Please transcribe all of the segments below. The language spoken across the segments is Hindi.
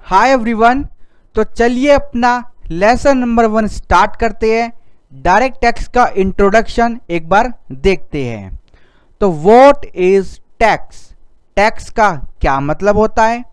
Hi everyone. तो चलिए अपना लेसन नंबर 1 स्टार्ट करते हैं। डायरेक्ट टैक्स का इंट्रोडक्शन एक बार देखते हैं। तो व्हाट इज टैक्स? टैक्स का क्या मतलब होता है?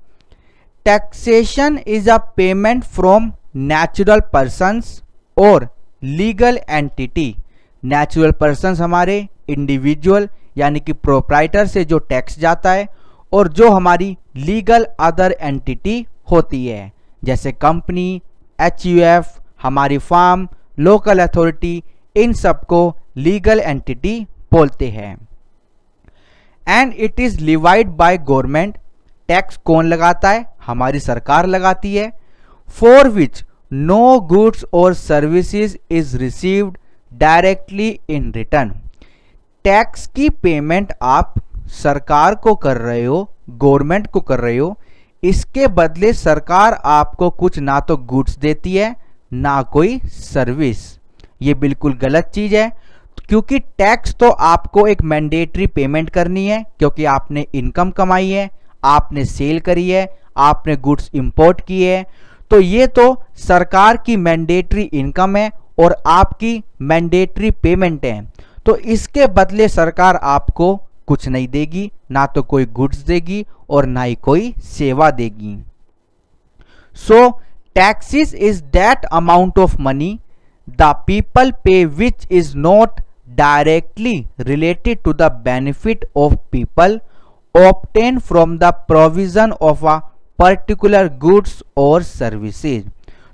Taxation is a payment from natural persons और लीगल एंटिटी। नेचुरल पर्सन्स हमारे इंडिविजुअल यानी कि प्रोप्राइटर से जो टैक्स जाता है, और जो हमारी लीगल अदर एंटिटी होती है जैसे कंपनी, एचयूएफ, हमारी फार्म, लोकल अथॉरिटी, इन सबको लीगल एंटिटी बोलते हैं। And it is levied by government. Tax कौन लगाता है? हमारी सरकार लगाती है। फॉर विच नो गुड्स और services is received directly in return. Tax की पेमेंट आप सरकार को कर रहे हो, गवर्नमेंट को कर रहे हो, इसके बदले सरकार आपको कुछ ना तो गुड्स देती है ना कोई सर्विस। ये बिल्कुल गलत चीज है, क्योंकि टैक्स तो आपको एक मैंडेटरी पेमेंट करनी है, क्योंकि आपने इनकम कमाई है, आपने सेल करी है, आपने गुड्स इंपोर्ट किए है। तो ये तो सरकार की मैंडेटरी इनकम है और आपकी मैंडेटरी पेमेंट है। तो इसके बदले सरकार आपको कुछ नहीं देगी, ना तो कोई गुड्स देगी और ना ही कोई सेवा देगी। So taxes is that amount of money the people pay which is not directly related to the benefit of people obtain from the provision of a particular goods और सर्विसेज।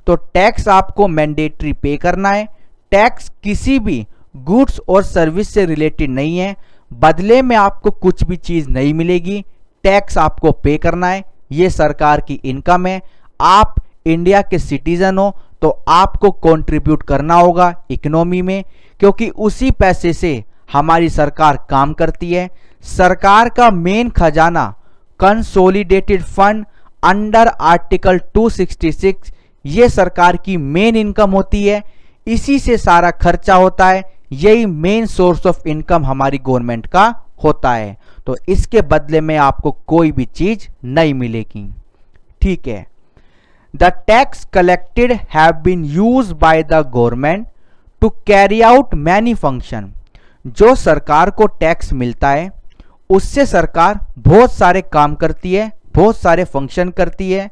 तो टैक्स आपको मैंडेटरी पे करना है। टैक्स किसी भी गुड्स और सर्विस से रिलेटेड नहीं है, बदले में आपको कुछ भी चीज नहीं मिलेगी। टैक्स आपको पे करना है, ये सरकार की इनकम है। आप इंडिया के सिटीजन हो तो आपको कंट्रीब्यूट करना होगा इकोनॉमी में, क्योंकि उसी पैसे से हमारी सरकार काम करती है। सरकार का मेन खजाना कंसोलिडेटेड फंड अंडर आर्टिकल 266, ये सरकार की मेन इनकम होती है, इसी से सारा खर्चा होता है। यही मेन सोर्स ऑफ इनकम हमारी गवर्नमेंट का होता है। तो इसके बदले में आपको कोई भी चीज नहीं मिलेगी। ठीक है। The tax collected have been used by the government to carry out many function. जो सरकार को टैक्स मिलता है उससे सरकार बहुत सारे काम करती है, बहुत सारे फंक्शन करती है।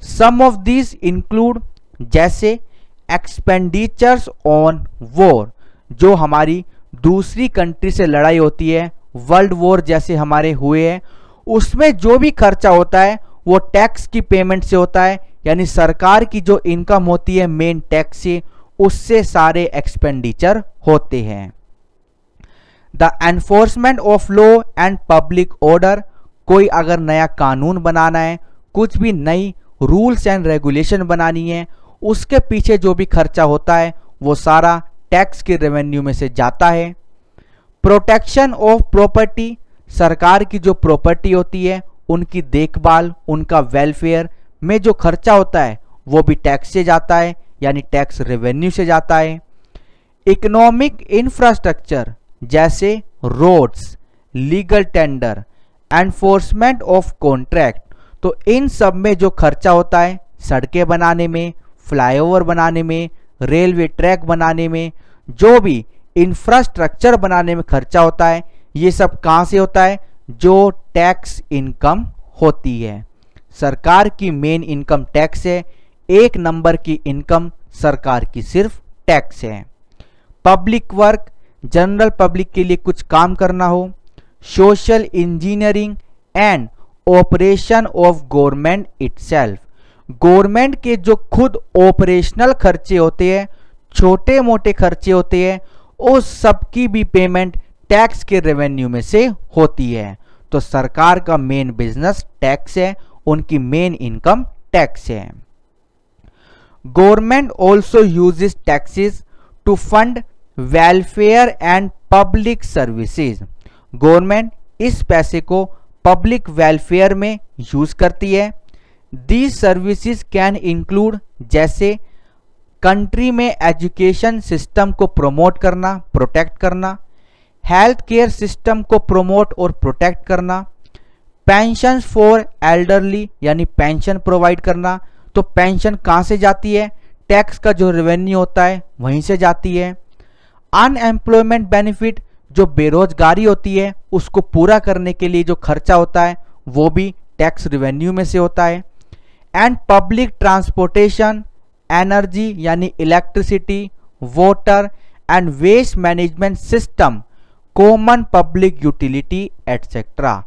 सम ऑफ दिस इंक्लूड जैसे एक्सपेंडिचर्स ऑन वॉर, जो हमारी दूसरी कंट्री से लड़ाई होती है, वर्ल्ड वॉर जैसे हमारे हुए हैं, उसमें जो भी खर्चा होता है वो टैक्स की पेमेंट से होता है। यानी सरकार की जो इनकम होती है मेन टैक्स से, उससे सारे एक्सपेंडिचर होते हैं। The enforcement of law and public order, कोई अगर नया कानून बनाना है, कुछ भी नई रूल्स एंड रेगुलेशन बनानी है, उसके पीछे जो भी खर्चा होता है वो सारा टैक्स के रेवेन्यू में से जाता है। प्रोटेक्शन ऑफ प्रॉपर्टी, सरकार की जो प्रॉपर्टी होती है उनकी देखभाल, उनका वेलफेयर में जो खर्चा होता है वो भी टैक्स से जाता है, यानी टैक्स रेवेन्यू से जाता है। इकोनॉमिक इंफ्रास्ट्रक्चर जैसे roads, legal tender, enforcement of contract, तो इन सब में जो खर्चा होता है, सड़कें बनाने में, फ्लाईओवर बनाने में, रेलवे ट्रैक बनाने में, जो भी इंफ्रास्ट्रक्चर बनाने में खर्चा होता है, ये सब कहाँ से होता है? जो टैक्स इनकम होती है। सरकार की मेन इनकम टैक्स है। एक नंबर की इनकम सरकार की सिर्फ टैक्स है। पब्लिक वर्क, जनरल पब्लिक के लिए कुछ काम करना हो। Social engineering and operation of government itself, government के जो खुद ऑपरेशनल खर्चे होते हैं, छोटे मोटे खर्चे होते हैं, उस सब की भी पेमेंट टैक्स के रेवेन्यू में से होती है। तो सरकार का मेन बिजनेस टैक्स है, उनकी मेन इनकम टैक्स है। Government also uses taxes to fund welfare and public services. Government इस पैसे को पब्लिक वेलफेयर में यूज करती है। दीज सर्विसेज कैन इंक्लूड जैसे कंट्री में एजुकेशन सिस्टम को प्रमोट करना, प्रोटेक्ट करना, हेल्थ केयर सिस्टम को प्रमोट और प्रोटेक्ट करना, पेंशन फॉर एल्डरली यानी पेंशन प्रोवाइड करना, तो पेंशन कहाँ से जाती है? टैक्स का जो रेवेन्यू होता है वहीं से जाती है। अनएम्प्लॉयमेंट बेनिफिट, जो बेरोजगारी होती है उसको पूरा करने के लिए जो खर्चा होता है वो भी टैक्स रेवेन्यू में से होता है। एंड पब्लिक ट्रांसपोर्टेशन, एनर्जी यानी electricity, water and waste management system, common public utility etcetera.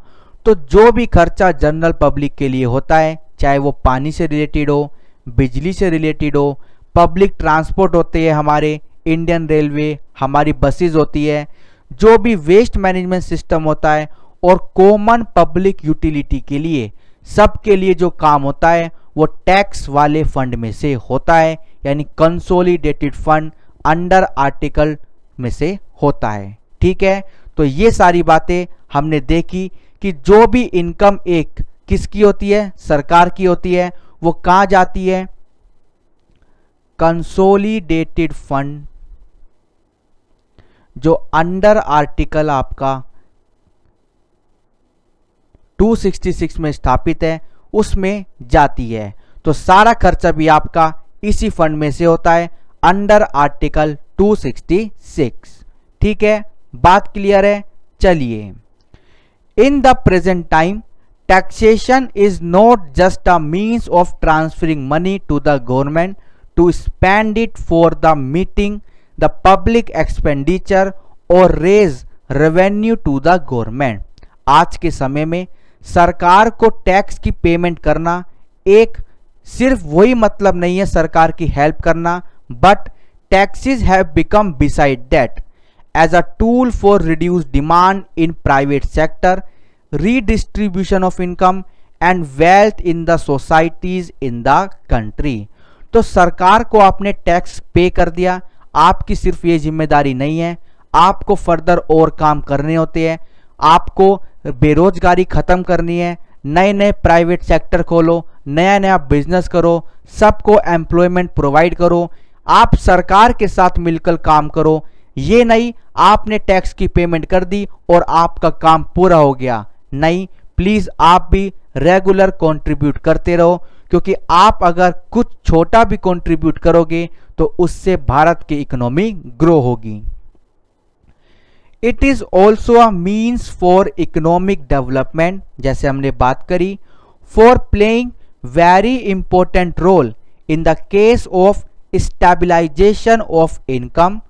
तो जो भी खर्चा जनरल पब्लिक के लिए होता है, चाहे वो पानी से रिलेटेड हो, बिजली से रिलेटेड हो, पब्लिक ट्रांसपोर्ट होते हैं हमारे, इंडियन रेलवे, हमारी बसेस होती है, जो भी वेस्ट मैनेजमेंट सिस्टम होता है और कॉमन पब्लिक यूटिलिटी के लिए, सबके लिए जो काम होता है वो टैक्स वाले फंड में से होता है, यानी कंसोलिडेटेड फंड अंडर आर्टिकल में से होता है। ठीक है, तो ये सारी बातें हमने देखी कि जो भी इनकम एक किसकी होती है? सरकार की होती है। वो कहाँ जाती है? कंसोलिडेटेड फंड जो अंडर आर्टिकल आपका 266 में स्थापित है उसमें जाती है। तो सारा खर्चा भी आपका इसी फंड में से होता है अंडर आर्टिकल 266। ठीक है, बात क्लियर है? चलिए, in the present time taxation is not just a means of transferring money to the government to spend it for the meeting the public expenditure or raise revenue to the government। आज के समय में सरकार को टैक्स की पेमेंट करना एक सिर्फ वही मतलब नहीं है सरकार की हेल्प करना, but taxes have become beside that as a tool for reduce demand in private sector, redistribution of income and wealth in the societies in the country। तो सरकार को आपने टैक्स पे कर दिया, आपकी सिर्फ ये जिम्मेदारी नहीं है, आपको फर्दर और काम करने होते हैं, आपको बेरोजगारी खत्म करनी है, नए नए प्राइवेट सेक्टर खोलो, नया नया बिजनेस करो, सबको एम्प्लॉयमेंट प्रोवाइड करो, आप सरकार के साथ मिलकर काम करो। ये नहीं आपने टैक्स की पेमेंट कर दी और आपका काम पूरा हो गया, नहीं, प्लीज आप भी रेगुलर कंट्रीब्यूट करते रहो, क्योंकि आप अगर कुछ छोटा भी कंट्रीब्यूट करोगे तो उससे भारत की इकोनॉमी ग्रो होगी। It is also a means for economic development, जैसे हमने बात करी, for playing very important role in the case of stabilization of income,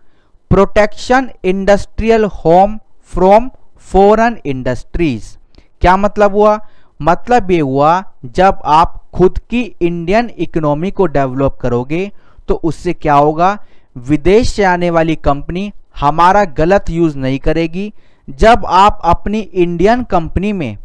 protection industrial home from foreign industries. क्या मतलब हुआ? मतलब ये हुआ जब आप खुद की इंडियन इकोनॉमी को डेवलप करोगे तो उससे क्या होगा, विदेश से आने वाली कंपनी हमारा गलत यूज नहीं करेगी। जब आप अपनी इंडियन कंपनी में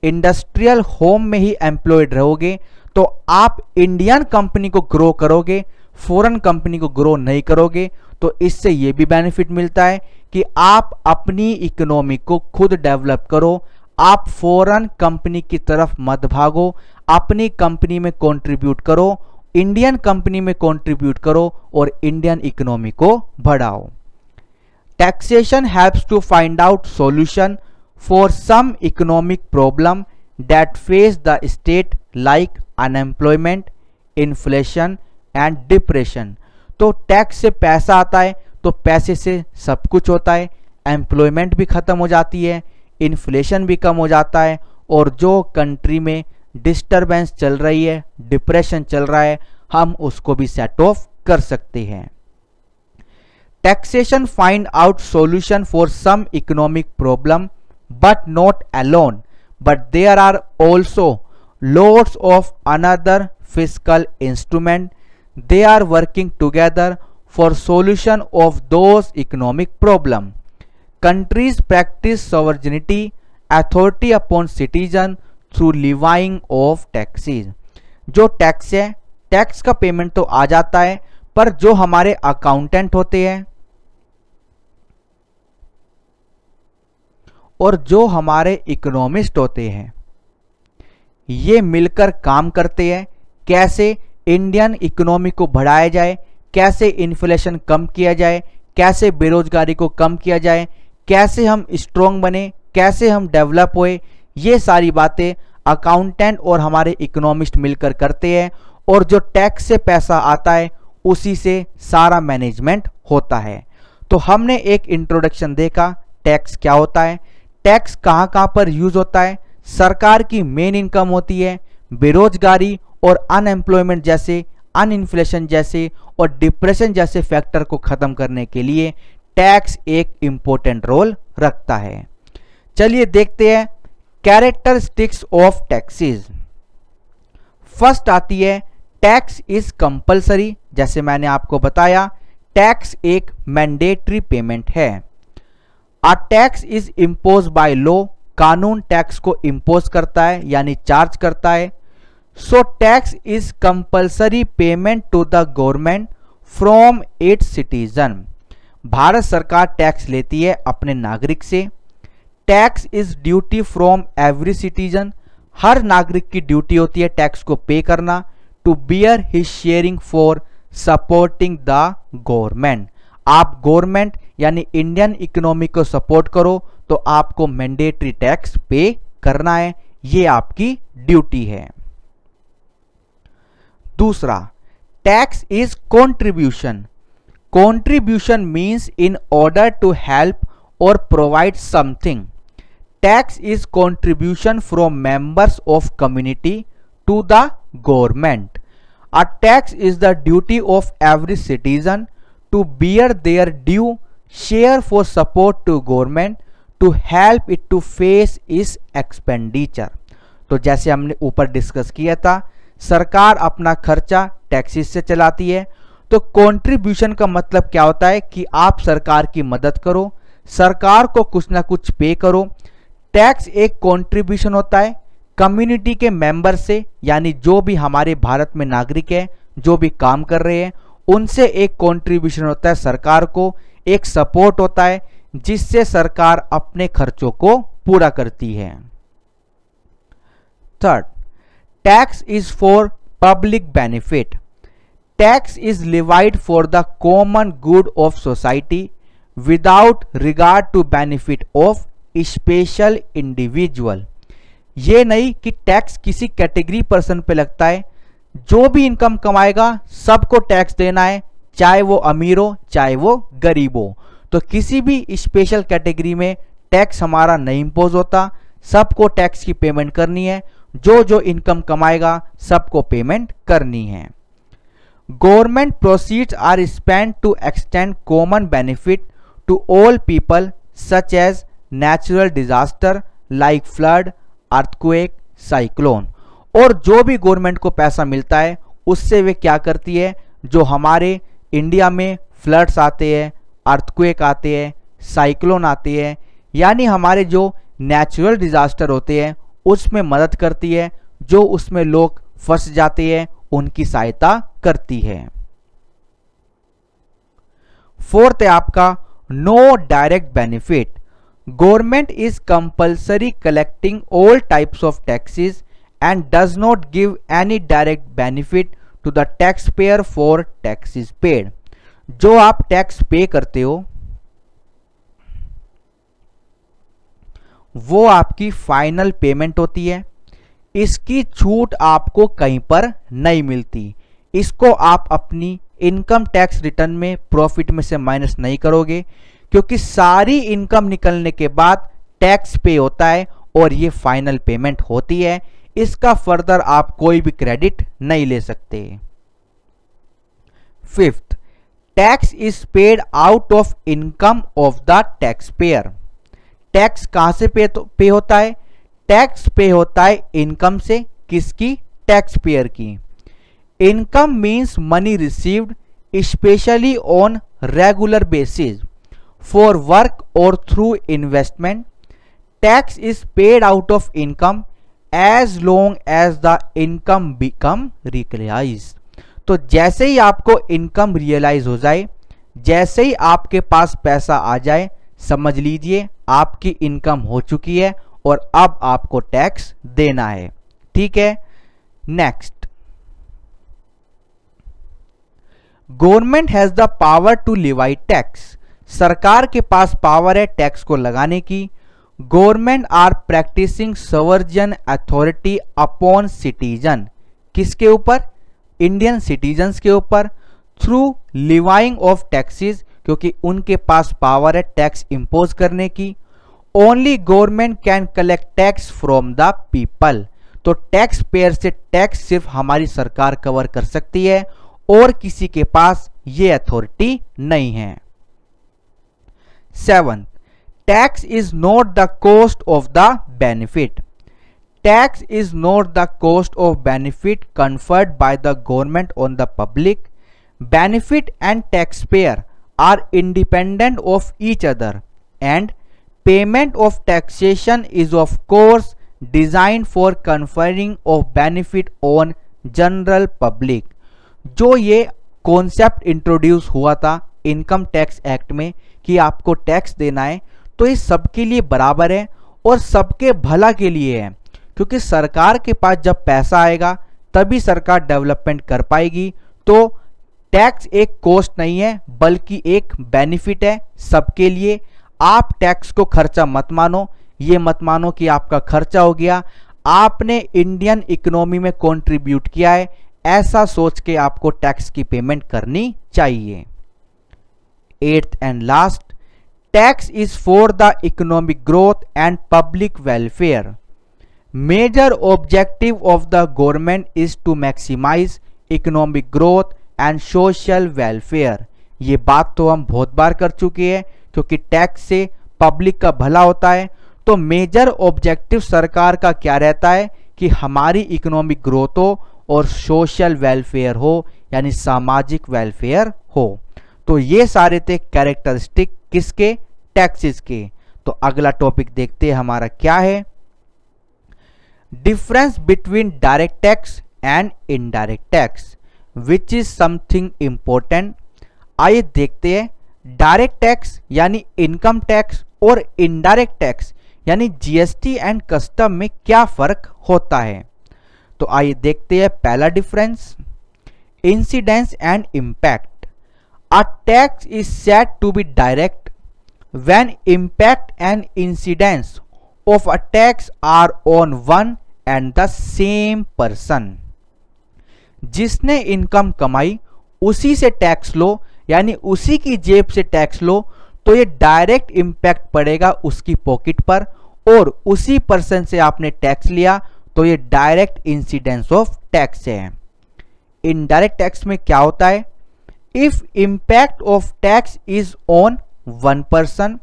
इंडस्ट्रियल होम में ही एम्प्लॉयड रहोगे तो आप इंडियन कंपनी को ग्रो करोगे, फॉरेन कंपनी को ग्रो नहीं करोगे। तो इससे ये भी बेनिफिट मिलता है कि आप अपनी इकोनॉमी को खुद डेवलप करो, आप फॉरेन कंपनी की तरफ मत भागो, अपनी कंपनी में कंट्रीब्यूट करो, इंडियन कंपनी में कंट्रीब्यूट करो और इंडियन इकोनॉमी को बढ़ाओ। Taxation helps to find out solution for some economic problem that face the state like unemployment, inflation and depression. तो टैक्स से पैसा आता है तो पैसे से सब कुछ होता है, एम्प्लॉयमेंट भी खत्म हो जाती है, इन्फ्लेशन भी कम हो जाता है, और जो कंट्री में डिस्टरबेंस चल रही है, डिप्रेशन चल रहा है, हम उसको भी सेट ऑफ कर सकते हैं। Taxation find out solution for some economic problem but not alone, but there are also lots of another fiscal instrument, they are working together for solution of those economic problem। countries practice sovereignty authority upon citizen through levying of taxes। जो टैक्स है, टैक्स का पेमेंट तो आ जाता है, पर जो हमारे अकाउंटेंट होते हैं और जो हमारे इकोनॉमिस्ट होते हैं ये मिलकर काम करते हैं, कैसे इंडियन इकोनॉमी को बढ़ाया जाए, कैसे इन्फ्लेशन कम किया जाए, कैसे बेरोजगारी को कम किया जाए, कैसे हम स्ट्रॉन्ग बने, कैसे हम डेवलप होए, ये सारी बातें अकाउंटेंट और हमारे इकोनॉमिस्ट मिलकर करते हैं, और जो टैक्स से पैसा आता है उसी से सारा मैनेजमेंट होता है। तो हमने एक इंट्रोडक्शन देखा, टैक्स क्या होता है, टैक्स कहाँ कहाँ पर यूज होता है, सरकार की मेन इनकम होती है, बेरोजगारी और अनएम्प्लॉयमेंट जैसे, अनइन्फ्लेशन जैसे और डिप्रेशन जैसे फैक्टर को खत्म करने के लिए टैक्स एक इंपॉर्टेंट रोल रखता है। चलिए देखते हैं कैरेक्टरिस्टिक्स ऑफ टैक्सेस। फर्स्ट आती है टैक्स इज कंपलसरी। जैसे मैंने आपको बताया, टैक्स एक मैंडेटरी पेमेंट है। A tax is impose by law, कानून टैक्स को इम्पोज करता है यानी चार्ज करता है। So tax is compulsory payment to the government from its citizen. Bharat सरकार टैक्स लेती है अपने नागरिक से। Tax is duty from every citizen, हर नागरिक की ड्यूटी होती है टैक्स को पे करना। To bear his sharing for supporting the government, आप गवर्नमेंट यानी इंडियन इकोनॉमी को सपोर्ट करो तो आपको मैंडेटरी टैक्स पे करना है, ये आपकी ड्यूटी है। दूसरा, tax is contribution. Contribution means in order to help और provide something. Tax is contribution from members of community to the government. A tax is the duty of every citizen to bear their due share for support to government to help it to face इस एक्सपेंडिचर। तो जैसे हमने ऊपर डिस्कस किया था, सरकार अपना खर्चा टैक्सेस से चलाती है। तो कंट्रीब्यूशन का मतलब क्या होता है कि आप सरकार की मदद करो, सरकार को कुछ ना कुछ पे करो। टैक्स एक कंट्रीब्यूशन होता है कम्युनिटी के मेंबर से, यानी जो भी हमारे भारत में नागरिक है, जो भी काम कर रहे हैं, उनसे एक कंट्रीब्यूशन होता है सरकार को, एक सपोर्ट होता है जिससे सरकार अपने खर्चों को पूरा करती है। Third, tax is for public benefit. Tax is levied for the common good of society without regard to benefit of special individual. ये नहीं कि टैक्स किसी कैटेगरी पर्सन पे लगता है, जो भी इनकम कमाएगा सबको टैक्स देना है, चाहे वो अमीर हो चाहे वो गरीब हो। तो किसी भी स्पेशल कैटेगरी में टैक्स हमारा नहीं इम्पोज होता, सबको टैक्स की पेमेंट करनी है, जो जो इनकम कमाएगा सबको पेमेंट करनी है। Government proceeds are spent to extend common benefit to all people such as natural disaster like flood, earthquake, cyclone. और जो भी गवर्नमेंट को पैसा मिलता है उससे वे क्या करती है, जो हमारे इंडिया में फ्लड्स आते हैं, अर्थक्वेक आते हैं, साइक्लोन आते हैं, यानी हमारे जो नेचुरल डिजास्टर होते हैं उसमें मदद करती है, जो उसमें लोग फंस जाते हैं उनकी सहायता करती है। फोर्थ है आपका no direct benefit. Government is compulsory collecting all types of taxes and does not give any direct benefit to the tax payer for taxes paid. जो आप टैक्स पे करते हो वो आपकी फाइनल पेमेंट होती है, इसकी छूट आपको कहीं पर नहीं मिलती। इसको आप अपनी इनकम टैक्स रिटर्न में प्रॉफिट में से माइनस नहीं करोगे, क्योंकि सारी इनकम निकलने के बाद टैक्स पे होता है और ये फाइनल पेमेंट होती है। इसका फर्दर आप कोई भी क्रेडिट नहीं ले सकते। Fifth, tax is paid out of income of the tax pair. Tax कहां से पे होता है? टैक्स पे होता है इनकम से। किसकी? टैक्स पेयर की। Income means money received specially on regular basis for work और through investment. Tax is paid out of income as long as the income become realize. तो जैसे ही आपको इनकम रियलाइज हो जाए, जैसे ही आपके पास पैसा आ जाए, समझ लीजिए आपकी इनकम हो चुकी है और अब आपको टैक्स देना है। ठीक है। Next, government has the power to levy tax. सरकार के पास पावर है टैक्स को लगाने की। Government are practicing sovereign authority upon citizen, किसके ऊपर? इंडियन सिटीजन्स के ऊपर, थ्रू लिवाइंग ऑफ टैक्सेस, क्योंकि उनके पास पावर है टैक्स इंपोज करने की। Only government can collect tax from the people, तो टैक्स पेयर से टैक्स सिर्फ हमारी सरकार कवर कर सकती है और किसी के पास ये अथॉरिटी नहीं है। 7. Tax is not the cost of the benefit, tax is not the cost of benefit conferred by the government on the public. Benefit and taxpayer are independent of each other and payment of taxation is of course designed for conferring of benefit on general public. जो ये कॉन्सेप्ट इंट्रोड्यूस हुआ था इनकम टैक्स एक्ट में कि आपको टैक्स देना है, तो ये सबके लिए बराबर है और सबके भला के लिए है, क्योंकि सरकार के पास जब पैसा आएगा तभी सरकार डेवलपमेंट कर पाएगी। तो टैक्स एक कॉस्ट नहीं है बल्कि एक बेनिफिट है सबके लिए। आप टैक्स को खर्चा मत मानो, ये मत मानो कि आपका खर्चा हो गया, आपने इंडियन इकोनॉमी में कंट्रीब्यूट किया है, ऐसा सोच के आपको टैक्स की पेमेंट करनी चाहिए। 8th and last, tax is for the economic growth and public welfare. Major objective of the government is to maximize economic growth and social welfare. ये बात तो हम बहुत बार कर चुके हैं, क्योंकि टैक्स से पब्लिक का भला होता है। तो मेजर ऑब्जेक्टिव सरकार का क्या रहता है कि हमारी इकोनॉमिक ग्रोथ हो और सोशल वेलफेयर हो, यानी सामाजिक वेलफेयर हो। तो ये सारे थे कैरेक्टरिस्टिक किसके? टैक्सेस के। तो अगला टॉपिक देखते हैं हमारा क्या है, difference between direct tax and indirect tax, which is something important. आइए देखते हैं डायरेक्ट टैक्स यानी इनकम टैक्स और इनडायरेक्ट टैक्स यानी जीएसटी एंड कस्टम में क्या फर्क होता है। तो आइए देखते हैं पहला difference, incidence and impact. A tax is said to be direct when impact and incidence of a tax are on one and the same person. जिसने इनकम कमाई उसी से टैक्स लो, यानी उसी की जेब से टैक्स लो, तो ये डायरेक्ट इंपैक्ट पड़ेगा उसकी पॉकेट पर, और उसी पर्सन से आपने टैक्स लिया तो ये डायरेक्ट इंसिडेंस ऑफ टैक्स है। इनडायरेक्ट टैक्स में क्या होता है, if impact of tax is on one person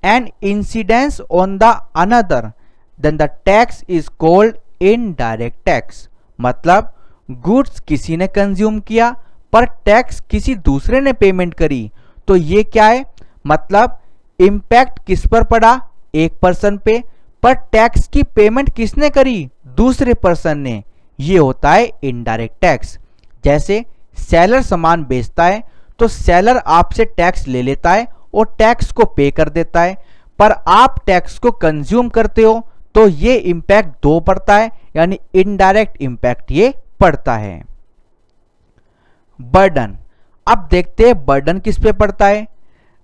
and incidence on the another then the tax is called indirect tax. मतलब गुड्स किसी ने कंज्यूम किया पर टैक्स किसी दूसरे ने पेमेंट करी, तो ये क्या है, मतलब इंपैक्ट किस पर पड़ा, एक पर्सन पे, पर टैक्स की पेमेंट किसने करी, दूसरे पर्सन ने। ये होता है इनडायरेक्ट टैक्स। जैसे सेलर सामान बेचता है तो सेलर आपसे टैक्स ले लेता है और टैक्स को पे कर देता है, पर आप टैक्स को कंज्यूम करते हो तो ये इंपैक्ट दो पड़ता है, यानी इनडायरेक्ट इंपैक्ट ये पड़ता है। बर्डन, अब देखते हैं बर्डन किस पे पड़ता है।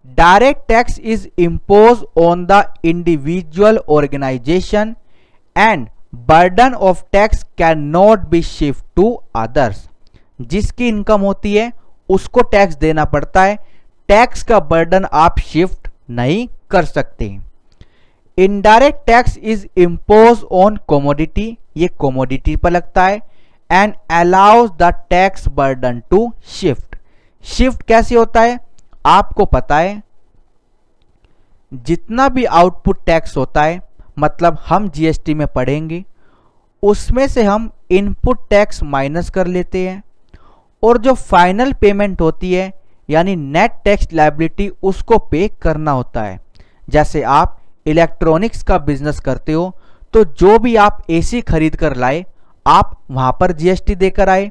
Direct tax is impose on the individual organisation and burden of tax can not be shift to others. जिसकी इनकम होती है उसको टैक्स देना पड़ता है, टैक्स का बर्डन आप शिफ्ट नहीं कर सकते। Indirect tax is impose on commodity, ये कमोडिटी पर लगता है, and allows the tax burden to shift. Shift कैसे होता है, आपको पता है जितना भी आउटपुट टैक्स होता है, मतलब हम जीएसटी में पढ़ेंगे, उसमें से हम इनपुट टैक्स माइनस कर लेते हैं और जो फाइनल पेमेंट होती है यानी नेट टैक्स लायबिलिटी उसको पे करना होता है। जैसे आप इलेक्ट्रॉनिक्स का बिजनेस करते हो तो जो भी आप एसी खरीद कर लाए आप वहां पर जीएसटी देकर आए,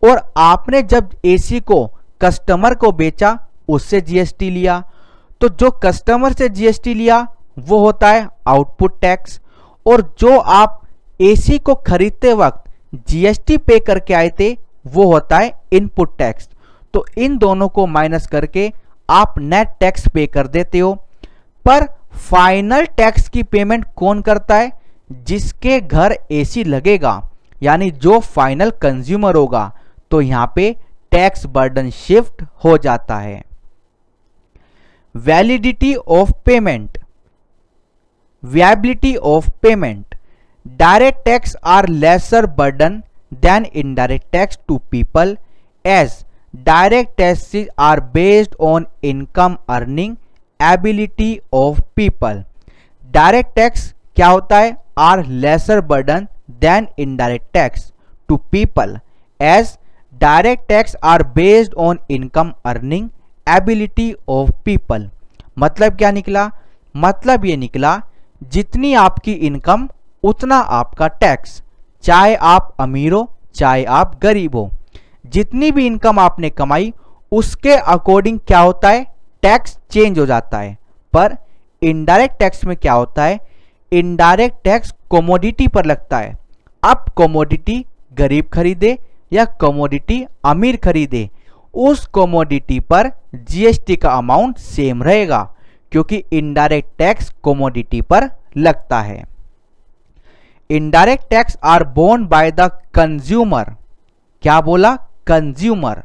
और आपने जब एसी को कस्टमर को बेचा उससे जीएसटी लिया, तो जो कस्टमर से जीएसटी लिया वो होता है आउटपुट टैक्स, और जो आप एसी को खरीदते वक्त जीएसटी पे करके आए थे वो होता है इनपुट टैक्स। तो इन दोनों को माइनस करके आप नेट टैक्स पे कर देते हो, पर फाइनल टैक्स की पेमेंट कौन करता है? जिसके घर एसी लगेगा, यानी जो फाइनल कंज्यूमर होगा। तो यहां पे टैक्स बर्डन शिफ्ट हो जाता है। Validity of payment, viability of payment. Direct tax are lesser burden than indirect tax to people, as direct taxes are based on income earning ability of people. Direct tax क्या होता है? Are lesser burden than indirect tax to people, as direct tax are based on income earning ability of people. मतलब क्या निकला? मतलब ये निकला जितनी आपकी इनकम उतना आपका टैक्स, चाहे आप अमीर हो चाहे आप गरीब हो। जितनी भी इनकम आपने कमाई उसके अकॉर्डिंग क्या होता है? टैक्स चेंज हो जाता है। पर इनडायरेक्ट टैक्स में क्या होता है? इनडायरेक्ट टैक्स कमोडिटी पर लगता है। अब कमोडिटी गरीब खरीदे या कमोडिटी अमीर खरीदे, उस कमोडिटी पर जीएसटी का अमाउंट सेम रहेगा, क्योंकि इनडायरेक्ट टैक्स कमोडिटी पर लगता है। Indirect tax are borne by the consumer, क्या बोला? Consumer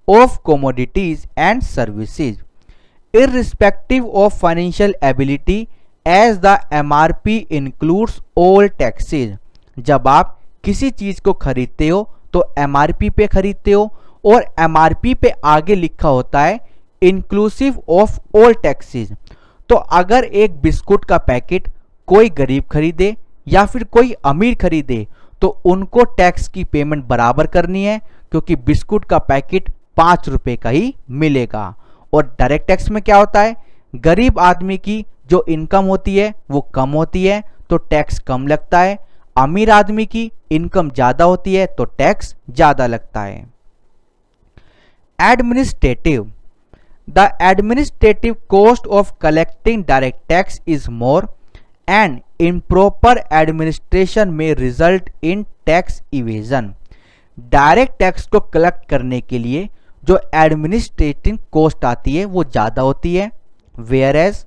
of commodities and services irrespective of financial ability, as the MRP includes all taxes. जब आप किसी चीज को खरीदते हो तो एमआरपी पे खरीदते हो, और एमआरपी पे आगे लिखा होता है इंक्लूसिव ऑफ ऑल टैक्सेज। तो अगर एक बिस्कुट का पैकेट कोई गरीब खरीदे या फिर कोई अमीर खरीदे तो उनको टैक्स की पेमेंट बराबर करनी है, क्योंकि बिस्कुट का पैकेट 5 रुपए का ही मिलेगा। और डायरेक्ट टैक्स में क्या होता है? गरीब आदमी की जो इनकम होती है वो कम होती है तो टैक्स कम लगता है, अमीर आदमी की इनकम ज्यादा होती है तो टैक्स ज्यादा लगता है। Administrative, the administrative cost of collecting direct tax is more, and improper administration may result in tax evasion. Direct tax को कलेक्ट करने के लिए जो एडमिनिस्ट्रेटिव कॉस्ट आती है वो ज़्यादा होती है, whereas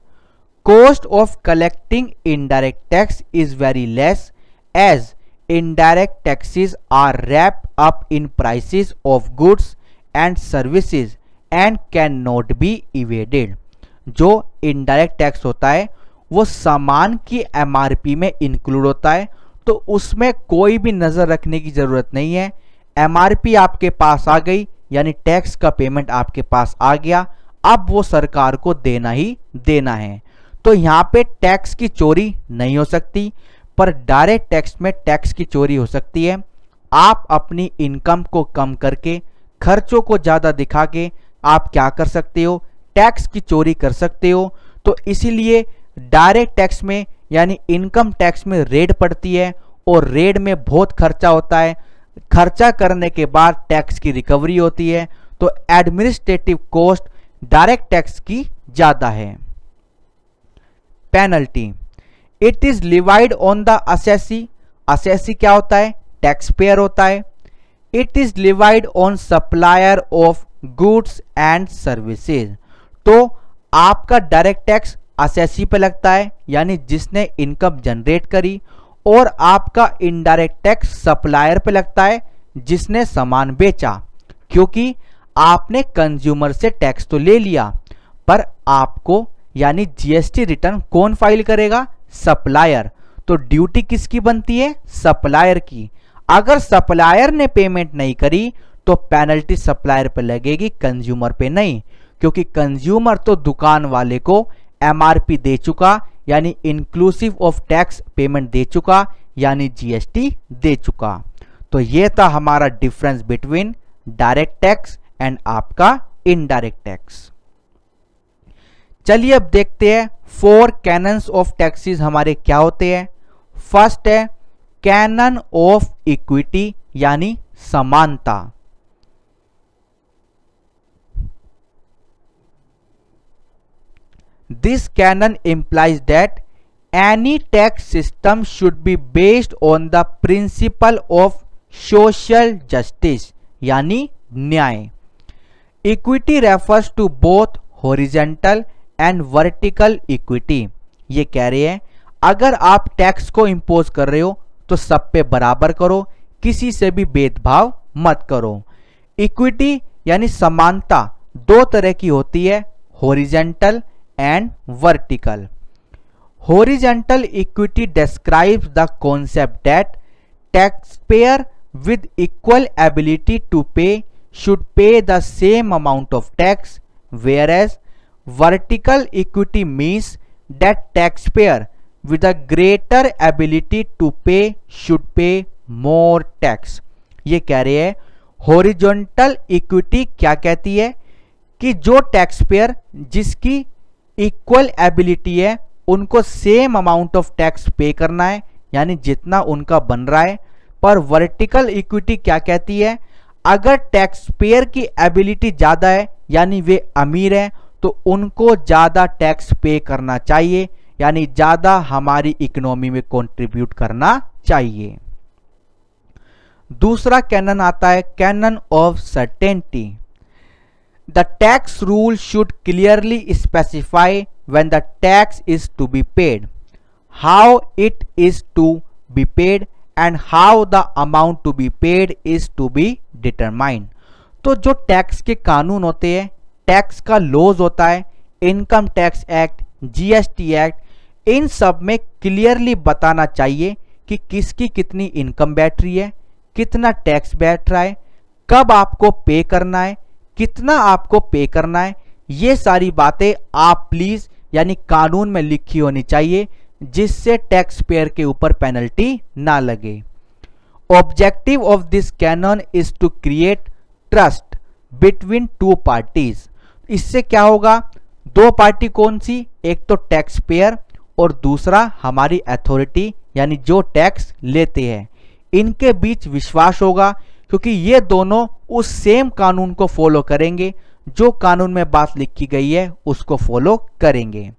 cost of collecting indirect tax is very less, as indirect taxes are wrap up in prices of goods and services and can not be evaded. जो इनडायरेक्ट टैक्स होता है वो सामान की एमआरपी में इंक्लूड होता है, तो उसमें कोई भी नज़र रखने की ज़रूरत नहीं है। एमआरपी आपके पास आ गई यानी टैक्स का पेमेंट आपके पास आ गया, अब वो सरकार को देना ही देना है। तो यहाँ पे टैक्स की चोरी नहीं हो सकती, पर डायरेक्ट टैक्स में टैक्स की चोरी हो सकती है। आप अपनी इनकम को कम करके खर्चों को ज़्यादा दिखा के आप क्या कर सकते हो? टैक्स की चोरी कर सकते हो। तो इसीलिए डायरेक्ट टैक्स में यानी इनकम टैक्स में रेड पड़ती है, और रेड में बहुत खर्चा होता है। खर्चा करने के बाद टैक्स की रिकवरी होती है, तो एडमिनिस्ट्रेटिव कॉस्ट डायरेक्ट टैक्स की ज़्यादा है। Penalty, it is levied on the assessee. Assessee क्या होता है? टैक्स पेयर होता है। It is levied on supplier of goods and services. तो आपका डायरेक्ट टैक्स असेसी पे लगता है, यानी जिसने इनकम जनरेट करी, और आपका इनडायरेक्ट टैक्स सप्लायर पे लगता है जिसने सामान बेचा, क्योंकि आपने कंज्यूमर से टैक्स तो ले लिया, पर आपको यानी जीएसटी रिटर्न कौन फाइल करेगा? सप्लायर। तो ड्यूटी किसकी बनती है? सप्लायर की। अगर सप्लायर ने पेमेंट नहीं करी तो पेनल्टी सप्लायर पे लगेगी, कंज्यूमर पे नहीं, क्योंकि कंज्यूमर तो दुकान वाले को एमआरपी दे चुका, यानी इंक्लूसिव ऑफ टैक्स पेमेंट दे चुका, यानी जीएसटी दे चुका। तो ये था हमारा difference between direct tax and आपका इनडायरेक्ट टैक्स। चलिए अब देखते हैं 4 कैनन्स ऑफ टैक्सेस हमारे क्या होते हैं। फर्स्ट है कैनन ऑफ इक्विटी यानी समानता। This canon implies that any tax system should be based on the principle of social justice यानी न्याय। Equity refers to both horizontal and vertical equity ये कह रहे हैं अगर आप टैक्स को इम्पोज कर रहे हो तो सब पे बराबर करो, किसी से भी भेदभाव मत करो। इक्विटी यानी समानता दो तरह की होती है, horizontal and vertical. Horizontal equity describes the concept that taxpayer with equal ability to pay should pay the same amount of tax, whereas vertical equity means that taxpayer with a greater ability to pay should pay more tax। ये कह रहे हैं हॉरिजॉन्टल इक्विटी क्या कहती है कि जो टैक्सपेयर जिसकी इक्वल एबिलिटी है उनको सेम अमाउंट ऑफ टैक्स पे करना है, यानी जितना उनका बन रहा है। पर वर्टिकल इक्विटी क्या कहती है, अगर टैक्स पेयर की एबिलिटी ज़्यादा है यानी वे अमीर हैं तो उनको ज़्यादा टैक्स पे करना चाहिए, यानी ज़्यादा हमारी इकोनॉमी में कंट्रीब्यूट करना चाहिए। दूसरा कैनन आता है canon of certainty. The tax rule should clearly specify when the tax is to be paid, how it is to be paid and how the amount to be paid is to be determined। तो जो टैक्स के कानून होते हैं, टैक्स का लॉज होता है, income tax act, GST act, इन सब में क्लियरली बताना चाहिए कि किसकी कितनी इनकम बैठ रही है, कितना टैक्स बैठ रहा है, कब आपको पे करना है, कितना आपको पे करना है। ये सारी बातें आप प्लीज यानी कानून में लिखी होनी चाहिए जिससे टैक्स पेयर के ऊपर पेनल्टी ना लगे। Objective of this canon is to create trust between two parties. इससे क्या होगा, दो पार्टी कौन सी, एक तो टैक्स पेयर और दूसरा हमारी अथॉरिटी यानी जो टैक्स लेते हैं, इनके बीच विश्वास होगा क्योंकि ये दोनों उस सेम कानून को फॉलो करेंगे, जो कानून में बात लिखी गई है उसको फॉलो करेंगे।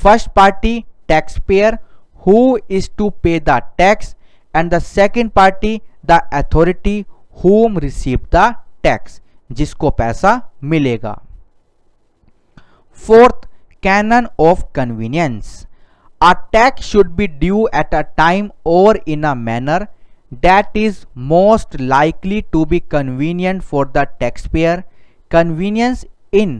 First party tax payer who is to pay the tax and the second party the authority whom receive the tax, जिसको पैसा मिलेगा। Fourth canon of convenience. A tax should be due at a time और in a manner that is most likely to be convenient for the taxpayer। Convenience in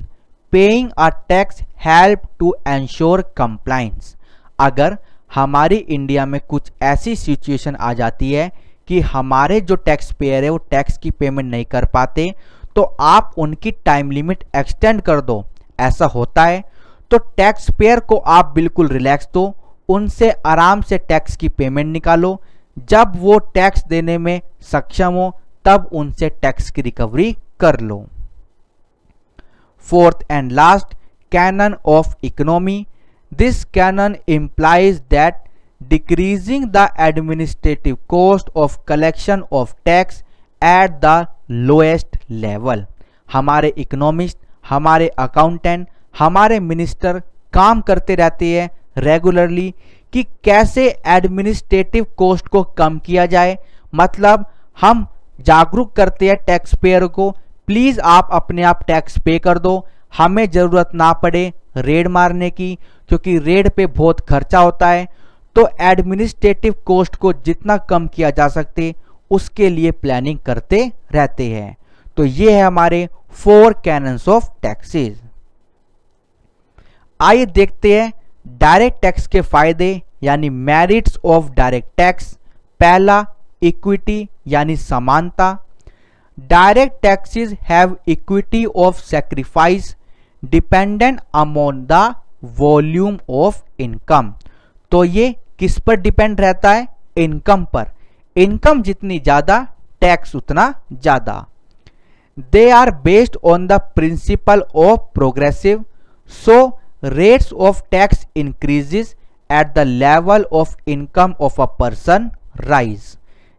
paying a tax help to ensure compliance। अगर हमारी इंडिया में कुछ ऐसी सिचुएशन आ जाती है कि हमारे जो टैक्स पेयर है वो टैक्स की पेमेंट नहीं कर पाते, तो आप उनकी टाइम लिमिट एक्सटेंड कर दो, ऐसा होता है तो टैक्स पेयर को आप बिल्कुल रिलैक्स दो, उनसे आराम से टैक्स की पेमेंट निकालो, जब वो टैक्स देने में सक्षम हो तब उनसे टैक्स की रिकवरी कर लो। Fourth and last canon of economy. This canon implies that decreasing the administrative cost of collection of tax at the lowest level। हमारे इकोनॉमिस्ट, हमारे अकाउंटेंट, हमारे मिनिस्टर काम करते रहते हैं रेगुलरली कि कैसे एडमिनिस्ट्रेटिव कॉस्ट को कम किया जाए। मतलब हम जागरूक करते हैं टैक्स पेयर को, प्लीज़ आप अपने आप टैक्स पे कर दो, हमें ज़रूरत ना पड़े रेड मारने की, क्योंकि रेड पे बहुत खर्चा होता है। तो एडमिनिस्ट्रेटिव कॉस्ट को जितना कम किया जा सकते उसके लिए प्लानिंग करते रहते हैं। तो ये है हमारे 4 कैनन्स ऑफ टैक्सेस। आइए देखते हैं डायरेक्ट टैक्स के फायदे यानी मेरिट्स ऑफ डायरेक्ट टैक्स। पहला, इक्विटी यानी समानता। Direct taxes have equity of sacrifice dependent among the volume of income. तो ये किस पर डिपेंड रहता है, इनकम पर। इनकम जितनी ज्यादा टैक्स उतना ज्यादा। They are based on the principle of progressive, so rates of tax increases at the level of income of a person rise।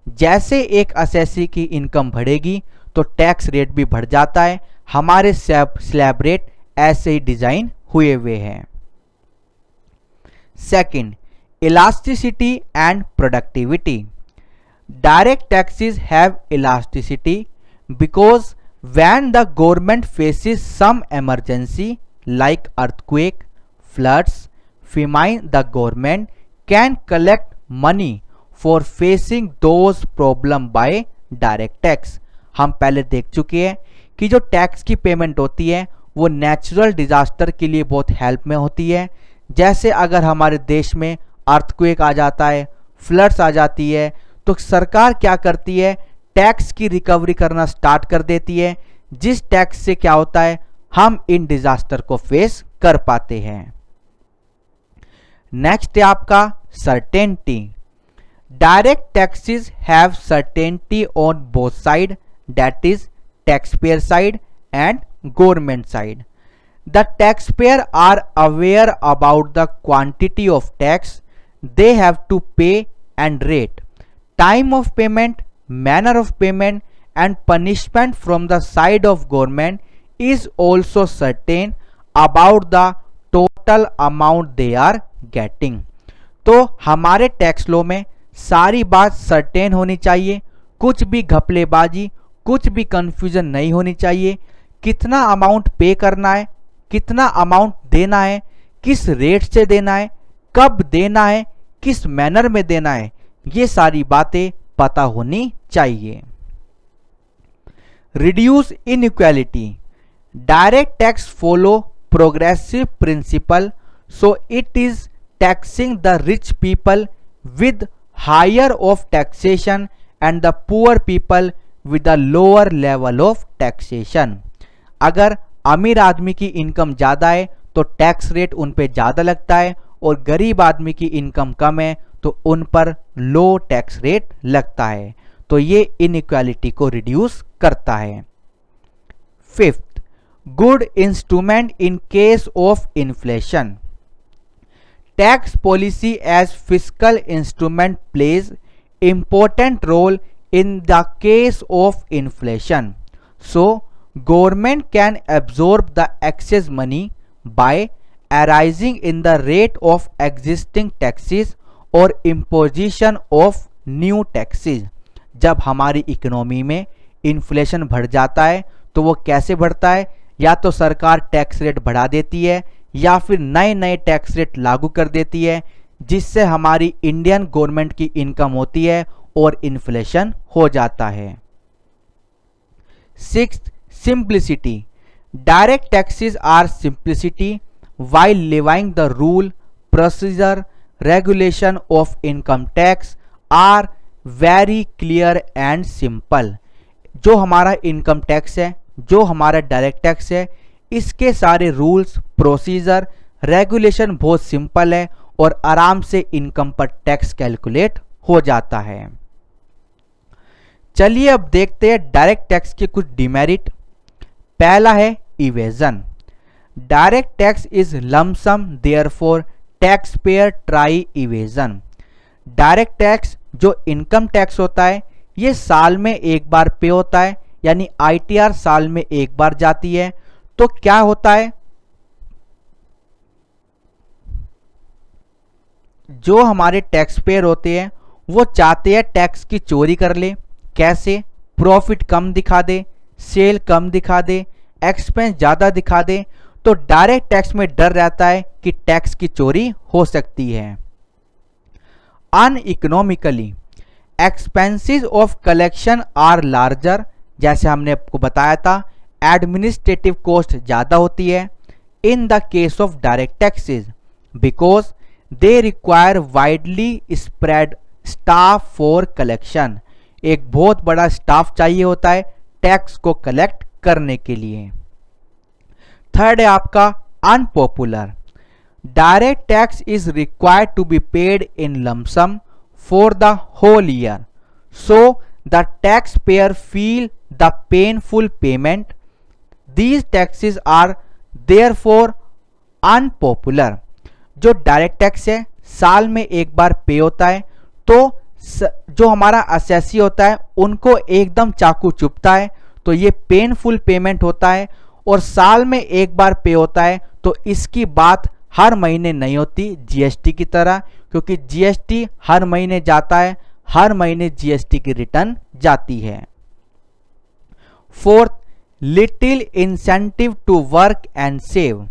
जैसे एक असेसी की इनकम बढ़ेगी तो टैक्स रेट भी बढ़ जाता है। हमारे स्लैब रेट ऐसे ही डिजाइन हुए हुए हैं। Second, elasticity and productivity. Direct taxes have elasticity because when the government faces some emergency like earthquake, floods, femine the government can collect money for facing those problem by direct tax। हम पहले देख चुके हैं कि जो टैक्स की पेमेंट होती है वो नेचुरल डिजास्टर के लिए बहुत हेल्प में होती है। जैसे अगर हमारे देश में अर्थक्वेक आ जाता है, फ्लड्स आ जाती है, तो सरकार क्या करती है, टैक्स की रिकवरी करना स्टार्ट कर देती है, जिस टैक्स से क्या होता है, हम इन डिजास्टर को फेस कर पाते हैं। नेक्स्ट है आपका certainty. Direct taxes have certainty on both side, that is tax payer side and government side. The taxpayer are aware about the quantity of tax they have to pay and rate, time of payment, manner of payment and punishment from the side of government is also certain about the total amount they are getting। तो हमारे टैक्स लॉ में सारी बात सर्टेन होनी चाहिए, कुछ भी घपलेबाजी, कुछ भी कंफ्यूजन नहीं होनी चाहिए। कितना अमाउंट पे करना है, कितना अमाउंट देना है, किस रेट से देना है, कब देना है, किस मैनर में देना है, ये सारी बातें पता होनी चाहिए। Reduce inequality. Direct tax follow progressive principle, so it is taxing the rich people with higher of taxation and the poor people with the lower level of taxation. अगर अमीर आदमी की इनकम ज़्यादा है तो टैक्स रेट उन पे ज़्यादा लगता है, और गरीब आदमी की इनकम कम है तो उन पर लो टैक्स रेट लगता है। तो ये इनइक्वालिटी को रिड्यूस करता है। Fifth, good instrument in case of inflation. Tax policy as fiscal instrument plays important role in the case of inflation, so government can absorb the excess money by arising in the rate of existing taxes or imposition of new taxes। जब हमारी इकोनॉमी में इन्फ्लेशन बढ़ जाता है तो वो कैसे बढ़ता है, या तो सरकार टैक्स रेट बढ़ा देती है या फिर नए नए टैक्स रेट लागू कर देती है, जिससे हमारी इंडियन गवर्नमेंट की इनकम होती है और इन्फ्लेशन हो जाता है। Sixth, simplicity. Direct taxes are simplicity while levying the rule, procedure, regulation of income tax are very clear and simple। जो हमारा इनकम टैक्स है, जो हमारा डायरेक्ट टैक्स है, इसके सारे रूल्स, प्रोसीजर, रेगुलेशन बहुत सिंपल है और आराम से इनकम पर टैक्स कैलकुलेट हो जाता है। चलिए अब देखते हैं डायरेक्ट टैक्स के कुछ डिमेरिट। पहला है evasion. Direct tax is lump sum, therefore tax payer try evasion. Direct tax जो इनकम टैक्स होता है ये साल में एक बार पे होता है, यानी आईटीआर साल में एक बार जाती है। तो क्या होता है, जो हमारे टैक्स पेयर होते हैं वो चाहते हैं टैक्स की चोरी कर ले। कैसे? प्रॉफिट कम दिखा दे, सेल कम दिखा दे, एक्सपेंस ज़्यादा दिखा दे। तो डायरेक्ट टैक्स में डर रहता है कि टैक्स की चोरी हो सकती है। Uneconomically, expenses of collection are larger. जैसे हमने आपको बताया था, एडमिनिस्ट्रेटिव कॉस्ट ज़्यादा होती है इन the case of direct taxes, because they require widely spread staff for collection. एक बहुत बड़ा स्टाफ चाहिए होता है टैक्स को कलेक्ट करने के लिए। थर्ड है आपका unpopular. Direct tax is required to be paid in lump sum for the whole year, so the tax payer feel the painful payment. These taxes are therefore unpopular. जो डायरेक्ट टैक्स है साल में एक बार पे होता है, तो जो हमारा असेसी होता है उनको एकदम चाकू चुभता है, तो ये पेनफुल पेमेंट होता है। और साल में एक बार पे होता है तो इसकी बात हर महीने नहीं होती जीएसटी की तरह, क्योंकि जीएसटी हर महीने जाता है, हर महीने जीएसटी की रिटर्न जाती है। Fourth, little incentive to work and save.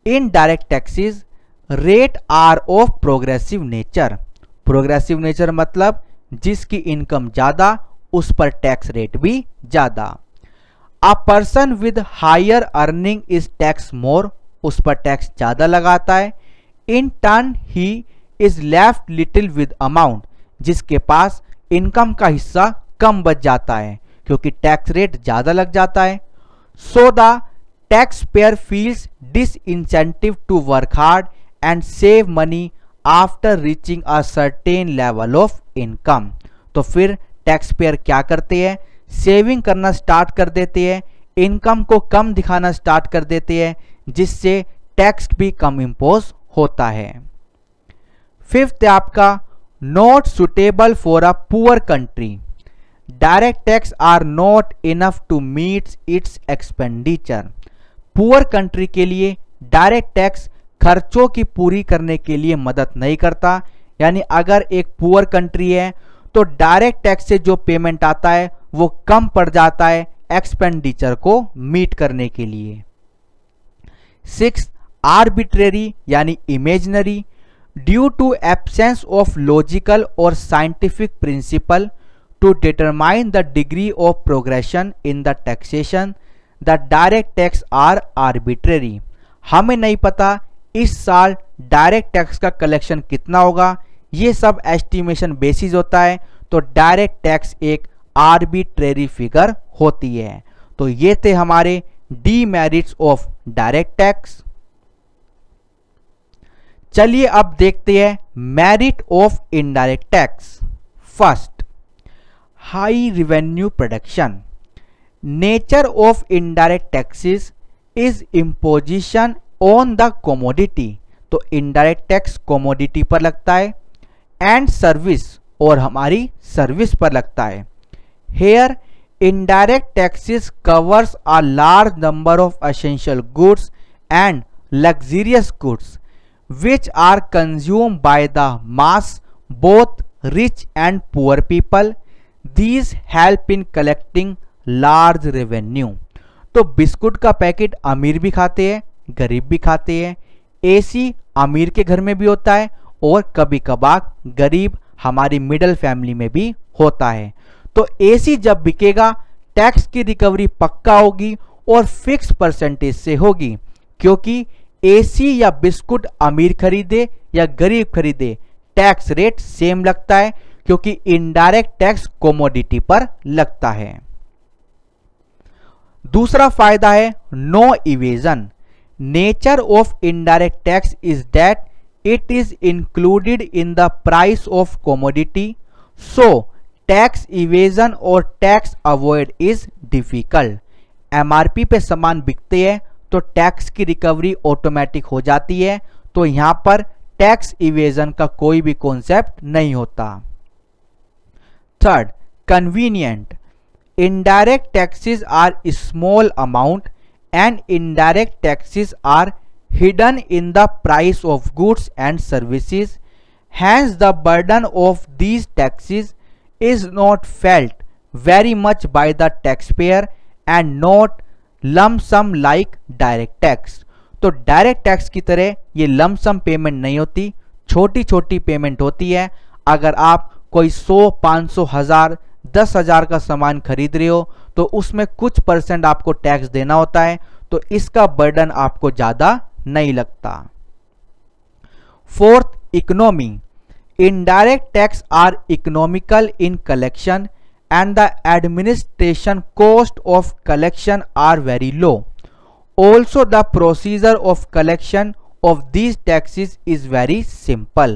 In direct taxes rate are of progressive nature. Progressive nature मतलब जिसकी इनकम ज़्यादा उस पर टैक्स रेट भी ज़्यादा। A person with higher earning is tax more, उस पर टैक्स ज़्यादा लगाता है। In turn he is left little with amount, जिसके पास इनकम का हिस्सा कम बच जाता है क्योंकि टैक्स रेट ज़्यादा लग जाता है। So the tax payer feels disincentive to work hard and save money after reaching a certain level of income. तो फिर टैक्स पेयर क्या करते हैं, सेविंग करना स्टार्ट कर देते हैं, इनकम को कम दिखाना स्टार्ट कर देते हैं, जिससे टैक्स भी कम इम्पोज होता है। फिफ्थ है आपका not suitable for a poor country. Direct tax are not enough to meet its expenditure. Poor country के लिए डायरेक्ट टैक्स खर्चों की पूरी करने के लिए मदद नहीं करता। यानी अगर एक पुअर कंट्री है तो डायरेक्ट टैक्स से जो पेमेंट आता है वो कम पड़ जाता है एक्सपेंडिचर को मीट करने के लिए। सिक्स, आर्बिट्रेरी यानी imaginary. Due to absence of logical और scientific principle to determine the degree of progression in the taxation, the direct tax are arbitrary. हमें नहीं पता इस साल डायरेक्ट टैक्स का कलेक्शन कितना होगा, ये सब एस्टिमेशन बेसिस होता है, तो डायरेक्ट टैक्स एक आर्बिट्रेरी फिगर होती है। तो ये थे हमारे डीमेरिट्स ऑफ डायरेक्ट टैक्स। चलिए अब देखते हैं merit of indirect tax. First, high revenue production. Nature of indirect taxes is imposition on the commodity. तो इनडायरेक्ट टैक्स कमोडिटी पर लगता है, एंड सर्विस और हमारी सर्विस पर लगता है। Here indirect taxes covers a large number of essential goods and luxurious goods which are consumed by the mass, both rich and poor people. These help in collecting large revenue. तो बिस्कुट का पैकेट अमीर भी खाते हैं, गरीब भी खाते हैं। एसी अमीर के घर में भी होता है और कभी कभार गरीब हमारी मिडिल फैमिली में भी होता है। तो एसी जब बिकेगा टैक्स की रिकवरी पक्का होगी और फिक्स परसेंटेज से होगी, क्योंकि एसी या बिस्कुट अमीर खरीदे या गरीब खरीदे टैक्स रेट सेम लगता है, क्योंकि इनडायरेक्ट टैक्स कमोडिटी पर लगता है। दूसरा फायदा है no evasion. Nature of indirect tax is that it is included in the price of commodity, so tax evasion और tax avoid is difficult. MRP पे सामान बिकते हैं तो टैक्स की रिकवरी ऑटोमेटिक हो जाती है, तो यहां पर टैक्स इवेजन का कोई भी कॉन्सेप्ट नहीं होता। Third, convenient. Indirect taxes are small amount and indirect taxes are hidden in the price of goods and services, hence the burden of these taxes is not felt very much by the tax payer and not lump sum like direct tax. तो डायरेक्ट टैक्स की तरह ये लमसम पेमेंट नहीं होती, छोटी छोटी पेमेंट होती है। अगर आप कोई 100, 500, 1000, 10,000 का सामान खरीद रहे हो तो उसमें कुछ परसेंट आपको टैक्स देना होता है, तो इसका बर्डन आपको ज़्यादा नहीं लगता। Fourth, economy. Indirect tax are economical in collection and the administration cost of collection are very low. Also the procedure of collection of these taxes is very simple.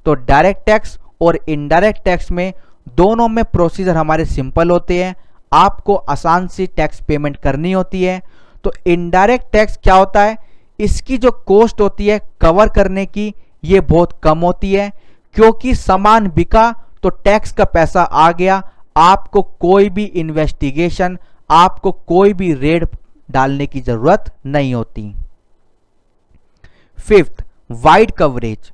तो डायरेक्ट टैक्स और इनडायरेक्ट टैक्स में दोनों में प्रोसीजर हमारे सिंपल होते हैं, आपको आसान सी टैक्स पेमेंट करनी होती है। तो इनडायरेक्ट टैक्स क्या होता है, इसकी जो कॉस्ट होती है कवर करने की ये बहुत कम होती है, क्योंकि सामान बिका तो टैक्स का पैसा आ गया, आपको कोई भी इन्वेस्टिगेशन, आपको कोई भी रेड डालने की जरूरत नहीं होती। Fifth, wide coverage.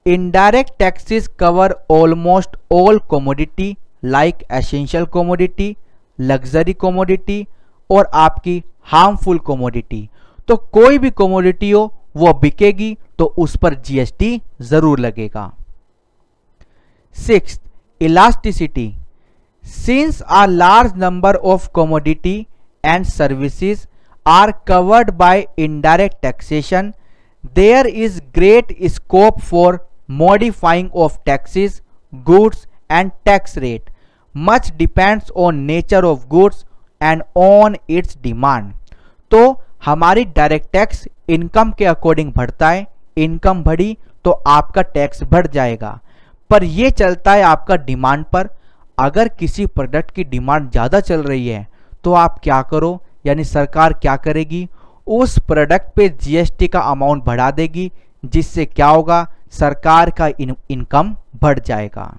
Indirect taxes cover almost all commodity like essential commodity, luxury commodity और आपकी हार्मफुल कमोडिटी। तो कोई भी कमोडिटी हो वो बिकेगी तो उस पर जीएसटी जरूर लगेगा। Sixth, elasticity. Since a large number of commodity and services are covered by indirect taxation, there is great scope for modifying of taxes, goods and tax rate. Much depends on nature of goods and on its demand. तो हमारी डायरेक्ट टैक्स इनकम के अकॉर्डिंग बढ़ता है, इनकम बढ़ी तो आपका टैक्स बढ़ जाएगा, पर यह चलता है आपका डिमांड पर। अगर किसी प्रोडक्ट की डिमांड ज़्यादा चल रही है तो आप क्या करो, यानी सरकार क्या करेगी, उस प्रोडक्ट पे जीएसटी का अमाउंट बढ़ा देगी, जिससे क्या होगा, सरकार का इनकम बढ़ जाएगा।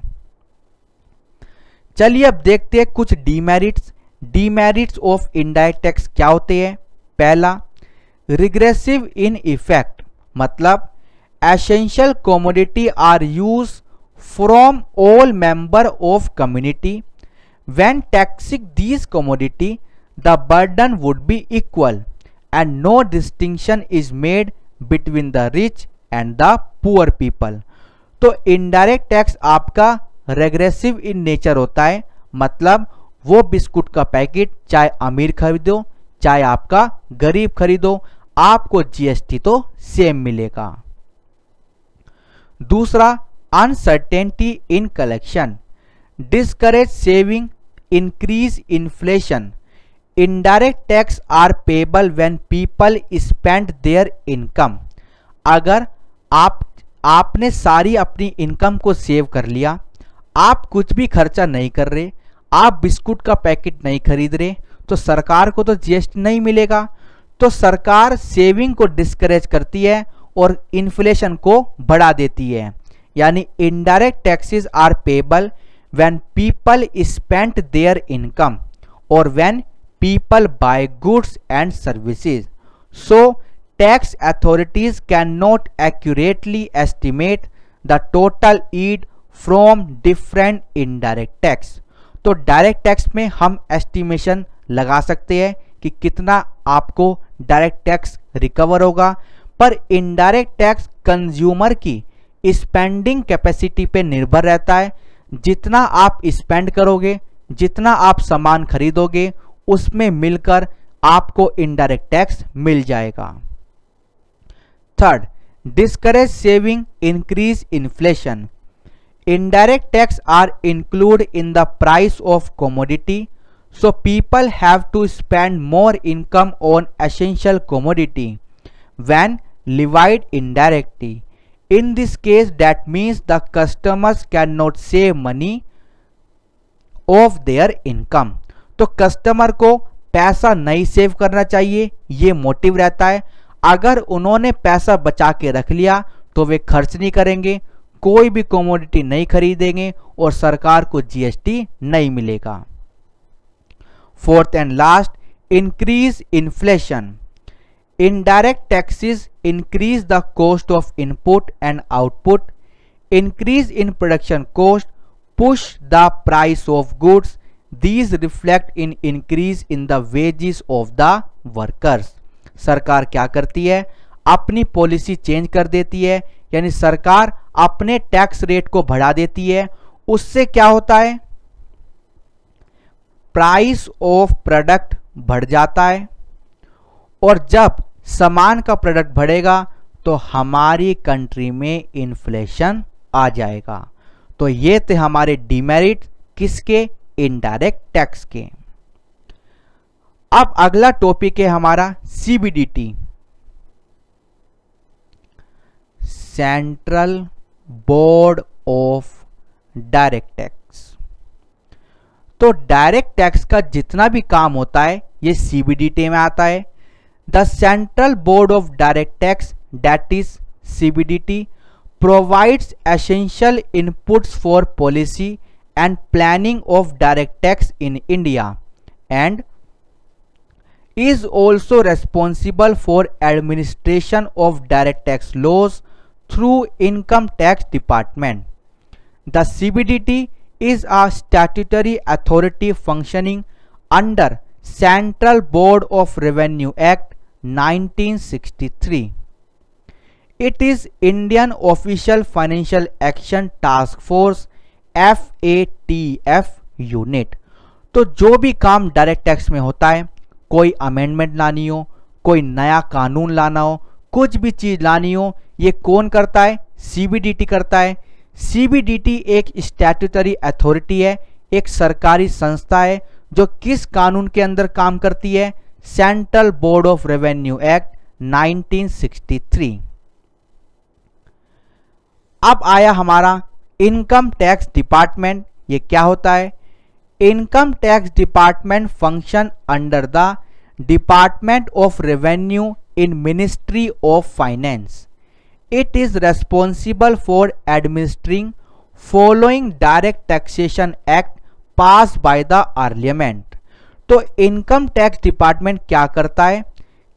चलिए अब देखते हैं कुछ demerits. Demerits of indirect tax क्या होते हैं। पहला, रिग्रेसिव इन इफेक्ट, मतलब essential commodity are use from all member of community. When taxing these commodity, the burden would be equal and no distinction is made between the rich and the poor people. तो इनडायरेक्ट टैक्स आपका रेग्रेसिव इन नेचर होता है, मतलब वो बिस्कुट का पैकेट चाहे अमीर खरीदो चाहे आपका गरीब खरीदो, आपको जीएसटी तो सेम मिलेगा। दूसरा, uncertainty in collection, discourage saving, increase inflation. Indirect tax are payable when people spend their income. अगर आपने सारी अपनी इनकम को सेव कर लिया, आप कुछ भी खर्चा नहीं कर रहे, आप बिस्कुट का पैकेट नहीं खरीद रहे, तो सरकार को तो जीएसटी नहीं मिलेगा। तो सरकार सेविंग को डिस्करेज करती है और इन्फ्लेशन को बढ़ा देती है। यानी indirect taxes are payable when people spend their income और when people buy goods and services. So tax authorities can not accurately estimate the total yield from different indirect tax. तो डायरेक्ट टैक्स में हम एस्टिमेशन लगा सकते हैं कि कितना आपको डायरेक्ट टैक्स रिकवर होगा, पर इनडायरेक्ट टैक्स कंज्यूमर की स्पेंडिंग कैपेसिटी पे निर्भर रहता है। जितना आप स्पेंड करोगे, जितना आप सामान खरीदोगे, उसमें मिलकर आपको इनडायरेक्ट टैक्स मिल जाएगा। Third, discourage saving, increase inflation. Indirect tax are include in the price of commodity, so people have to spend more income on essential commodity when levied indirectly. In this case, that means the customers cannot save money of their income. तो कस्टमर को पैसा नहीं सेव करना चाहिए, ये मोटिव रहता है। अगर उन्होंने पैसा बचा के रख लिया तो वे खर्च नहीं करेंगे, कोई भी कमोडिटी नहीं खरीदेंगे और सरकार को जीएसटी नहीं मिलेगा। Fourth and last, increase inflation. Indirect taxes increase the cost of input and output. Increase in production cost push the price of goods. These reflect in increase in the wages of the workers. सरकार क्या करती है, अपनी पॉलिसी चेंज कर देती है, यानी सरकार अपने टैक्स रेट को बढ़ा देती है। उससे क्या होता है, प्राइस ऑफ प्रोडक्ट बढ़ जाता है, और जब सामान का प्रोडक्ट बढ़ेगा तो हमारी कंट्री में इन्फ्लेशन आ जाएगा। तो ये थे हमारे डीमेरिट किसके, इनडायरेक्ट टैक्स के। अब अगला टॉपिक है हमारा CBDT, central board of direct tax. तो डायरेक्ट टैक्स का जितना भी काम होता है ये सीबीडीटी में आता है। The Central Board of Direct Tax, that is CBDT, provides essential inputs for policy and planning of direct tax in India and is also responsible for administration of direct tax laws through Income Tax Department. The CBDT is a statutory authority functioning under Central Board of Revenue Act 1963. It is Indian official financial action task force FATF unit. तो जो भी काम डायरेक्ट टैक्स में होता है, कोई अमेंडमेंट लानी हो, कोई नया कानून लाना हो, कुछ भी चीज लानी हो, ये कौन करता है? CBDT करता है। CBDT एक स्टैट्यूटरी अथॉरिटी है, एक सरकारी संस्था है जो किस कानून के अंदर काम करती है? Central board of revenue act 1963। अब आया हमारा इनकम टैक्स डिपार्टमेंट। ये क्या होता है? Income tax department function under the department of revenue in Ministry of Finance. It is responsible for administering following direct taxation act passed by the Parliament. तो इनकम टैक्स डिपार्टमेंट क्या करता है?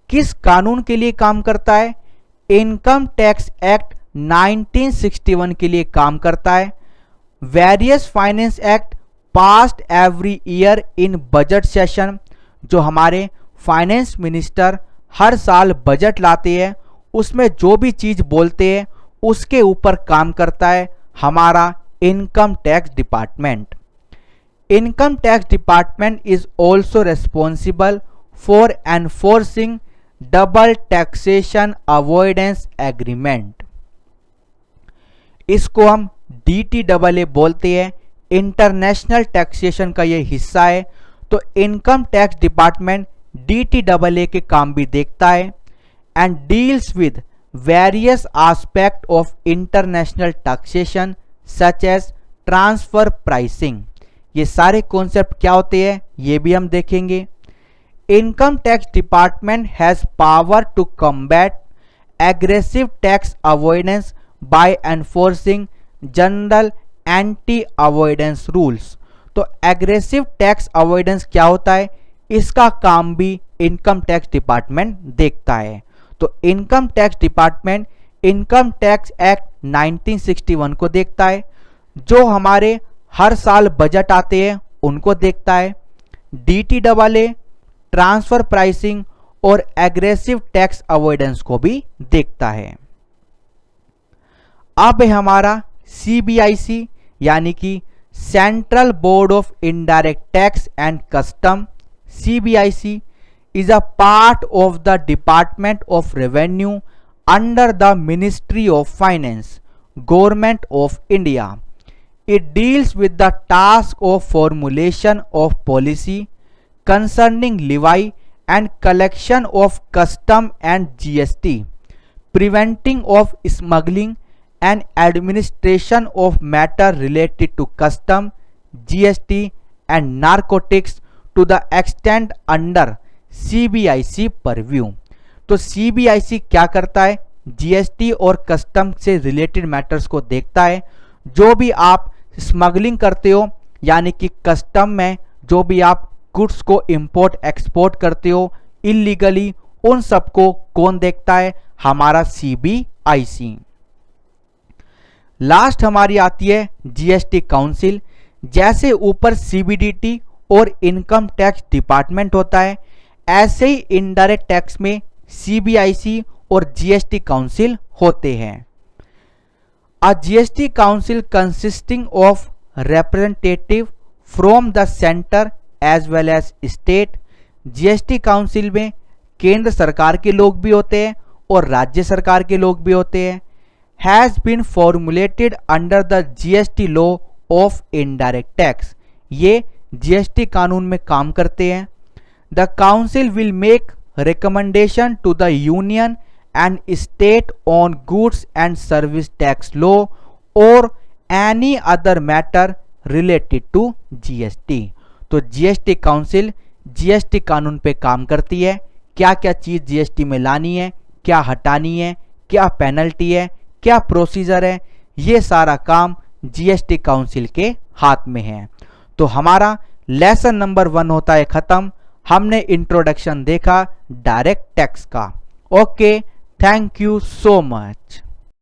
किस कानून के लिए काम करता है? इनकम टैक्स एक्ट 1961 के लिए काम करता है। Various finance act passed every year in budget session. जो हमारे फाइनेंस मिनिस्टर हर साल बजट लाते हैं, उसमें जो भी चीज बोलते हैं उसके ऊपर काम करता है हमारा income tax department. Income tax department is also responsible for enforcing double taxation avoidance agreement. इसको हम DTAA बोलते हैं, इंटरनेशनल टैक्सेशन का ये हिस्सा है। तो इनकम टैक्स डिपार्टमेंट DTAA के काम भी देखता है and deals with various aspect of international taxation such as transfer pricing. ये सारे कॉन्सेप्ट क्या होते हैं ये भी हम देखेंगे। Income tax department has power to combat aggressive tax avoidance by enforcing general anti avoidance rules. तो एग्रेसिव टैक्स अवॉइडेंस क्या होता है? इसका काम भी इनकम टैक्स डिपार्टमेंट देखता है। तो income tax department income tax act 1961 को देखता है, जो हमारे हर साल बजट आते हैं उनको देखता है। DTAA ट्रांसफर प्राइसिंग और एग्रेसिव टैक्स अवॉइडेंस को भी देखता है। अब है हमारा CBIC यानी कि central board of indirect tax and custom. CBIC is a part of the Department of Revenue under the Ministry of Finance, Government of India. It deals with the task of formulation of policy concerning levy and collection of custom and GST, preventing of smuggling and administration of matter related to custom, GST and narcotics to the extent under CBIC purview। तो CBIC क्या करता है? GST और कस्टम से रिलेटेड मैटर्स को देखता है। जो भी आप स्मगलिंग करते हो यानी कि कस्टम में जो भी आप गुड्स को इंपोर्ट एक्सपोर्ट करते हो इलीगली, उन सबको कौन देखता है? हमारा CBIC। लास्ट हमारी आती है GST काउंसिल। जैसे ऊपर CBDT और इनकम टैक्स डिपार्टमेंट होता है, ऐसे ही इनडायरेक्ट टैक्स में CBIC और GST काउंसिल होते हैं। A GST council consisting of representative from the centre as well as state. GST council में केंद्र सरकार के लोग भी होते हैं और राज्य सरकार के लोग भी होते हैं। Has been formulated under the GST law of indirect tax. ये GST कानून में काम करते हैं। The council will make recommendation to the union and state on goods and service tax law और any other matter related to GST। तो GST काउंसिल GST कानून पे काम करती है। क्या क्या चीज GST में लानी है, क्या हटानी है, क्या पेनल्टी है, क्या प्रोसीजर है, ये सारा काम GST काउंसिल के हाथ में है। तो हमारा लेसन नंबर 1 होता है खत्म। हमने इंट्रोडक्शन देखा डायरेक्ट टैक्स का। Okay, thank you so much.